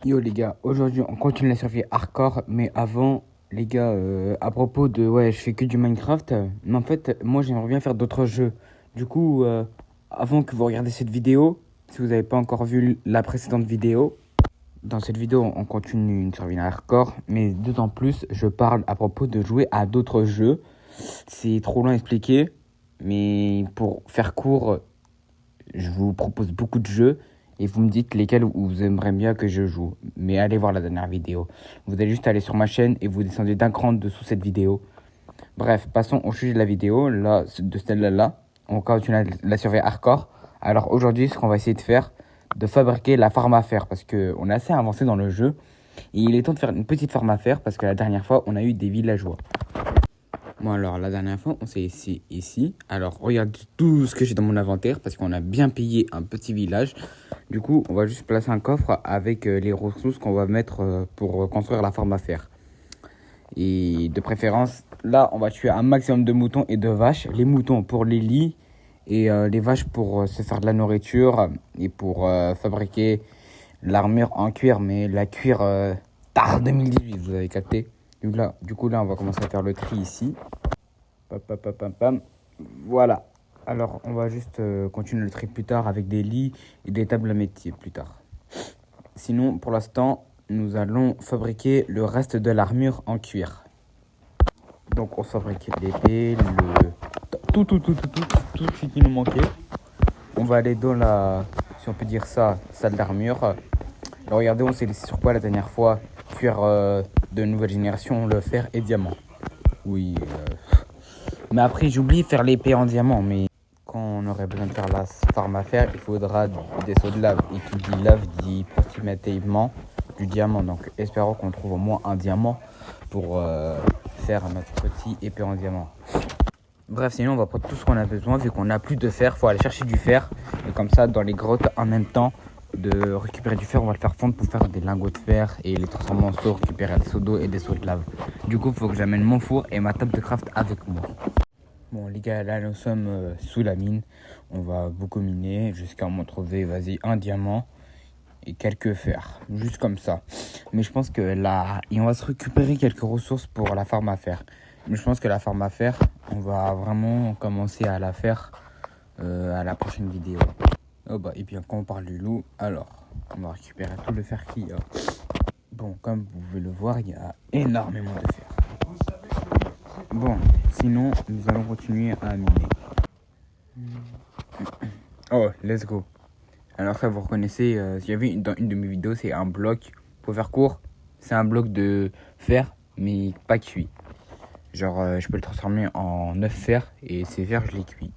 Yo les gars, aujourd'hui on continue la survie hardcore, mais avant les gars, à propos de ouais, je fais que du Minecraft, mais en fait moi j'aimerais bien faire d'autres jeux. Du coup, avant que vous regardiez cette vidéo, si vous n'avez pas encore vu la précédente vidéo, dans cette vidéo on continue une survie hardcore, mais d'autant plus je parle à propos de jouer à d'autres jeux. C'est trop long à expliquer, mais pour faire court, je vous propose beaucoup de jeux et vous me dites lesquels vous aimeriez bien que je joue. Mais allez voir la dernière vidéo. Vous allez juste aller sur ma chaîne et vous descendez d'un cran dessous cette vidéo. Bref, passons au sujet de la vidéo, là, de celle-là. On continue la survie hardcore. Alors aujourd'hui, ce qu'on va essayer de faire, de fabriquer la farm à fer parce qu'on est assez avancé dans le jeu. Et il est temps de faire une petite farm à fer parce que la dernière fois, on a eu des villageois. Bon alors la dernière fois on s'est ici. Alors regarde tout ce que j'ai dans mon inventaire parce qu'on a bien payé un petit village. Du coup on va juste placer un coffre avec les ressources qu'on va mettre pour construire la farm à fer. Et de préférence là on va tuer un maximum de moutons et de vaches. Les moutons pour les lits et les vaches pour se faire de la nourriture et pour fabriquer l'armure en cuir. Mais la cuir tard 2018 vous avez capté. Du coup là on va commencer à faire le tri ici. Pam, pam, pam, pam, pam. Voilà. Alors, on va juste continuer le tri plus tard avec des lits et des tables à métier plus tard. Sinon, pour l'instant, nous allons fabriquer le reste de l'armure en cuir. Donc, on fabrique l'épée, tout ce qui nous manquait. On va aller dans la, si on peut dire ça, salle d'armure. Alors, regardez, on s'est laissé sur quoi la dernière fois? Cuir de nouvelle génération, le fer et diamant. Oui. Mais après, j'oublie de faire l'épée en diamant, mais quand on aurait besoin de faire la farm à fer, il faudra des sauts de lave. Et qui dit lave dit approximativement du diamant. Donc espérons qu'on trouve au moins un diamant pour faire notre petit épée en diamant. Bref, sinon on va prendre tout ce qu'on a besoin. Vu qu'on n'a plus de fer, il faut aller chercher du fer. Et comme ça, dans les grottes, en même temps de récupérer du fer, on va le faire fondre pour faire des lingots de fer et les transformer en seaux, récupérer des seaux d'eau et des seaux de lave. Du coup, il faut que j'amène mon four et ma table de craft avec moi. Bon les gars, là nous sommes sous la mine. On va beaucoup miner jusqu'à en trouver, vas-y, un diamant et quelques fers. Juste comme ça. Mais je pense que là, et on va se récupérer quelques ressources pour la farm à fer. Mais je pense que la farm à fer, on va vraiment commencer à la faire à la prochaine vidéo. Oh bah, et bien quand on parle du loup, alors, on va récupérer tout le fer qu'il y a. Bon, comme vous pouvez le voir, il y a énormément de fer. Bon, sinon, nous allons continuer à miner. Oh, let's go. Alors ça, vous reconnaissez, il y avait dans une de mes vidéos, c'est un bloc, pour faire court, c'est un bloc de fer, mais pas cuit. Genre, je peux le transformer en œuf fer, et ces fers, je les cuis.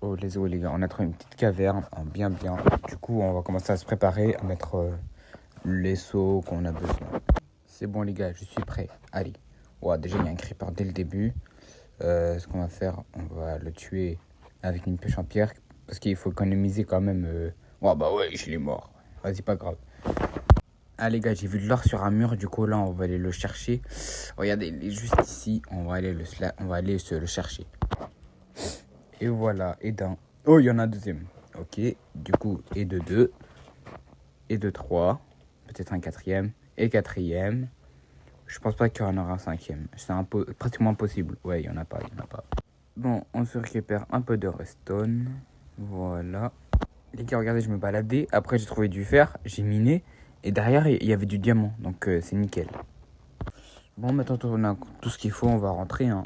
Oh, let's go les gars, on a trouvé une petite caverne, bien. Du coup, on va commencer à se préparer, à mettre les seaux qu'on a besoin. C'est bon les gars, je suis prêt. Allez. Ouais, déjà, il y a un creeper dès le début. Ce qu'on va faire, on va le tuer avec une pêche en pierre. Parce qu'il faut économiser quand même. Ouais, bah ouais, je l'ai mort. Vas-y, pas grave. Ah les gars, j'ai vu de l'or sur un mur. Du coup, là, on va aller le chercher. Regardez, il est juste ici. On va aller se le chercher. Et voilà, et d'un. Oh, il y en a un deuxième. Ok, du coup, et de deux. Et de trois. Peut-être un quatrième. Et quatrième. Je pense pas qu'il y en aura un cinquième. C'est pratiquement impossible. Ouais, il y en a pas. Bon, on se récupère un peu de redstone. Voilà. Les gars, regardez, je me baladais. Après, j'ai trouvé du fer. J'ai miné. Et derrière, il y avait du diamant. Donc, c'est nickel. Bon, maintenant, on a tout ce qu'il faut. On va rentrer. Hein.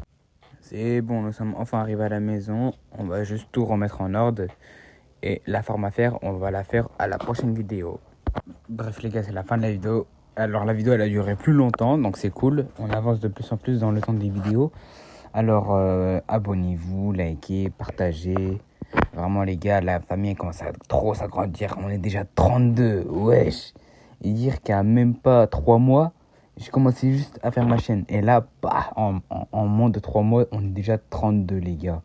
C'est bon, nous sommes enfin arrivés à la maison. On va juste tout remettre en ordre. Et la farm à faire, on va la faire à la prochaine vidéo. Bref, les gars, c'est la fin de la vidéo. Alors, la vidéo, elle a duré plus longtemps. Donc, c'est cool. On avance de plus en plus dans le temps des vidéos. Alors, abonnez-vous, likez, partagez. Vraiment, les gars, la famille commence à trop s'agrandir. On est déjà 32, wesh. Et dire qu'il n'y a même pas 3 mois, j'ai commencé juste à faire ma chaîne. Et là, bah, en moins de 3 mois, on est déjà 32, les gars.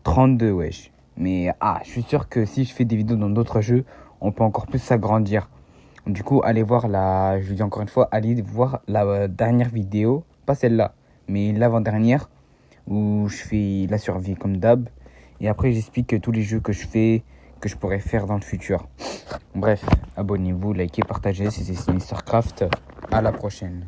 32, wesh. Mais, je suis sûr que si je fais des vidéos dans d'autres jeux, on peut encore plus s'agrandir. Du coup, allez voir je vous dis encore une fois, allez voir la dernière vidéo. Pas celle-là, mais l'avant-dernière, où je fais la survie comme d'hab. Et après, j'explique tous les jeux que je fais, que je pourrais faire dans le futur. Bref, abonnez-vous, likez, partagez. C'était StarCraft. À la prochaine.